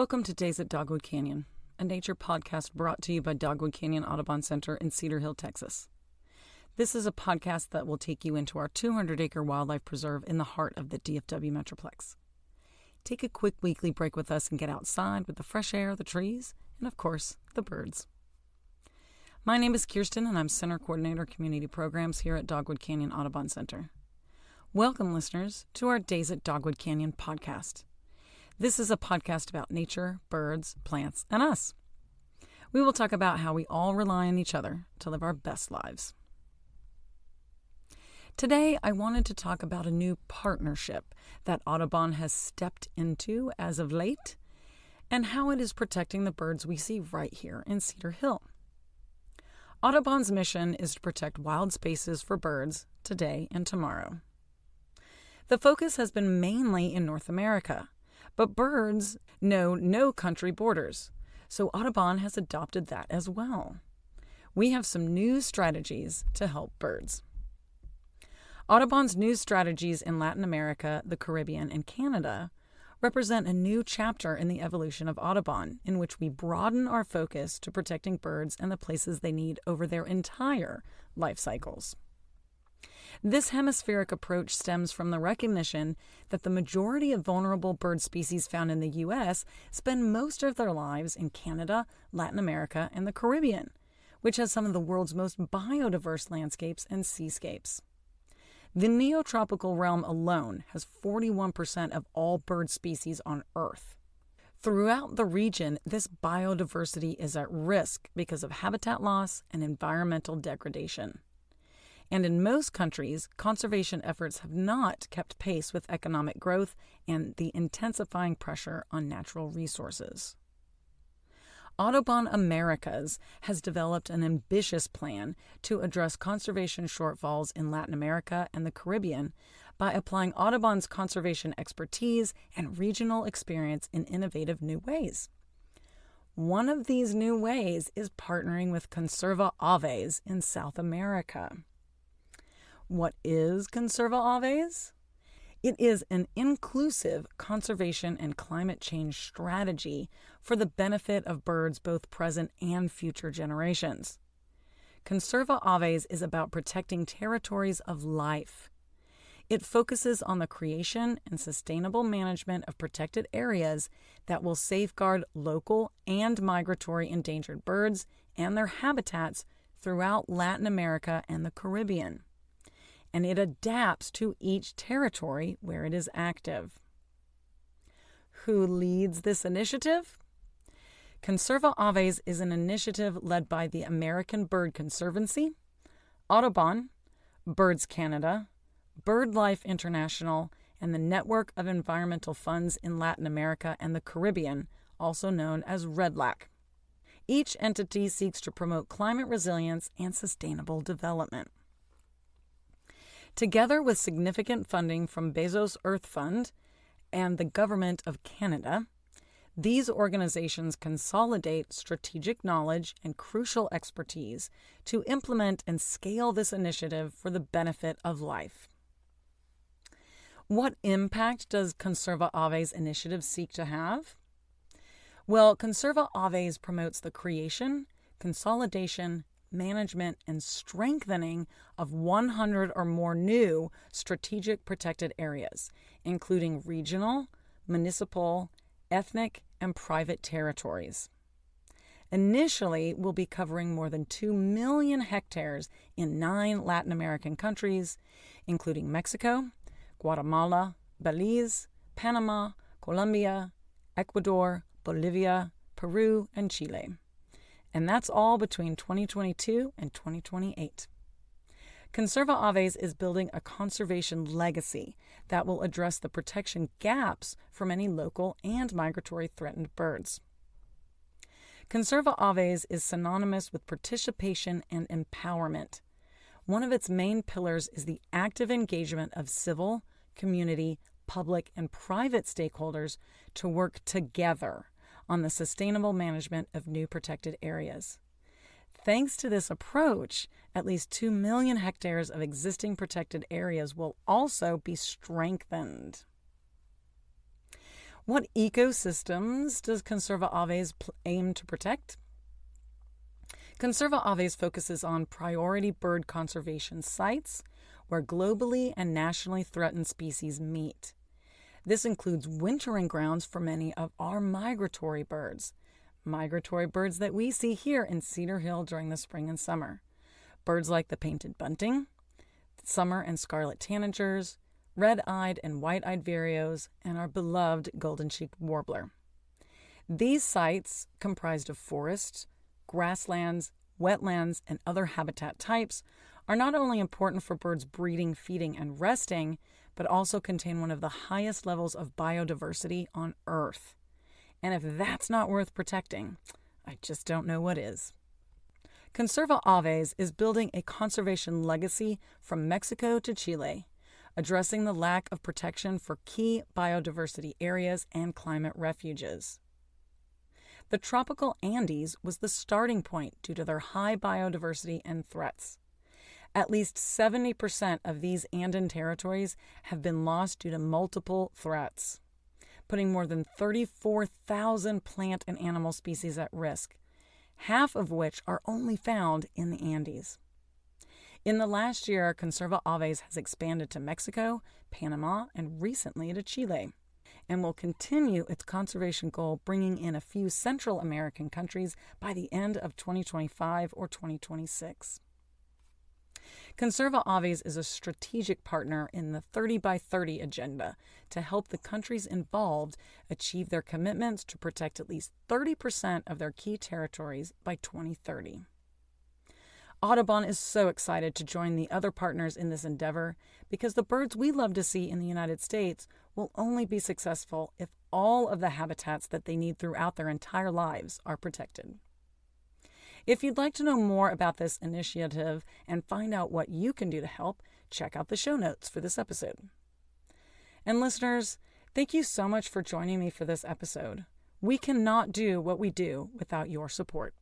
Welcome to Days at Dogwood Canyon, a nature podcast brought to you by Dogwood Canyon Audubon Center in Cedar Hill, Texas. This is a podcast that will take you into our 200-acre wildlife preserve in the heart of the DFW Metroplex. Take a quick weekly break with us and get outside with the fresh air, the trees, and of course, the birds. My name is Kirsten, and I'm Center Coordinator Community Programs here at Dogwood Canyon Audubon Center. Welcome, listeners, to our Days at Dogwood Canyon podcast. This is a podcast about nature, birds, plants, and us. We will talk about how we all rely on each other to live our best lives. Today, I wanted to talk about a new partnership that Audubon has stepped into as of late, and how it is protecting the birds we see right here in Cedar Hill. Audubon's mission is to protect wild spaces for birds today and tomorrow. The focus has been mainly in North America, but birds know no country borders, so Audubon has adopted that as well. We have some new strategies to help birds. Audubon's new strategies in Latin America, the Caribbean, and Canada represent a new chapter in the evolution of Audubon, in which we broaden our focus to protecting birds and the places they need over their entire life cycles. This hemispheric approach stems from the recognition that the majority of vulnerable bird species found in the U.S. spend most of their lives in Canada, Latin America, and the Caribbean, which has some of the world's most biodiverse landscapes and seascapes. The neotropical realm alone has 41% of all bird species on Earth. Throughout the region, this biodiversity is at risk because of habitat loss and environmental degradation. And in most countries, conservation efforts have not kept pace with economic growth and the intensifying pressure on natural resources. Audubon Americas has developed an ambitious plan to address conservation shortfalls in Latin America and the Caribbean by applying Audubon's conservation expertise and regional experience in innovative new ways. One of these new ways is partnering with Conserva Aves in South America. What is Conserva Aves? It is an inclusive conservation and climate change strategy for the benefit of birds both present and future generations. Conserva Aves is about protecting territories of life. It focuses on the creation and sustainable management of protected areas that will safeguard local and migratory endangered birds and their habitats throughout Latin America and the Caribbean. And it adapts to each territory where it is active. Who leads this initiative? Conserva Aves is an initiative led by the American Bird Conservancy, Audubon, Birds Canada, BirdLife International, and the Network of Environmental Funds in Latin America and the Caribbean, also known as REDLAC. Each entity seeks to promote climate resilience and sustainable development. Together with significant funding from Bezos Earth Fund and the Government of Canada, these organizations consolidate strategic knowledge and crucial expertise to implement and scale this initiative for the benefit of life. What impact does Conserva Aves initiative seek to have? Well, Conserva Aves promotes the creation, consolidation, management, and strengthening of 100 or more new strategic protected areas, including regional, municipal, ethnic, and private territories. Initially, we'll be covering more than 2 million hectares in 9 Latin American countries, including Mexico, Guatemala, Belize, Panama, Colombia, Ecuador, Bolivia, Peru, and Chile. And that's all between 2022 and 2028. Conserva Aves is building a conservation legacy that will address the protection gaps for many local and migratory threatened birds. Conserva Aves is synonymous with participation and empowerment. One of its main pillars is the active engagement of civil, community, public, and private stakeholders to work together on the sustainable management of new protected areas. Thanks to this approach, at least 2 million hectares of existing protected areas will also be strengthened. What ecosystems does Conserva Aves aim to protect? Conserva Aves focuses on priority bird conservation sites where globally and nationally threatened species meet. This includes wintering grounds for many of our migratory birds that we see here in Cedar Hill during the spring and summer. Birds like the painted bunting, summer and scarlet tanagers, red-eyed and white-eyed vireos, and our beloved golden-cheeked warbler. These sites, comprised of forests, grasslands, wetlands, and other habitat types, are not only important for birds breeding, feeding, and resting, but also contain one of the highest levels of biodiversity on Earth. And if that's not worth protecting, I just don't know what is. Conserva Aves is building a conservation legacy from Mexico to Chile, addressing the lack of protection for key biodiversity areas and climate refuges. The tropical Andes was the starting point due to their high biodiversity and threats. At least 70% of these Andean territories have been lost due to multiple threats, putting more than 34,000 plant and animal species at risk, half of which are only found in the Andes. In the last year, Conserva Aves has expanded to Mexico, Panama, and recently to Chile, and will continue its conservation goal, bringing in a few Central American countries by the end of 2025 or 2026. Conserva Aves is a strategic partner in the 30 by 30 agenda to help the countries involved achieve their commitments to protect at least 30% of their key territories by 2030. Audubon is so excited to join the other partners in this endeavor because the birds we love to see in the United States will only be successful if all of the habitats that they need throughout their entire lives are protected. If you'd like to know more about this initiative and find out what you can do to help, check out the show notes for this episode. And listeners, thank you so much for joining me for this episode. We cannot do what we do without your support.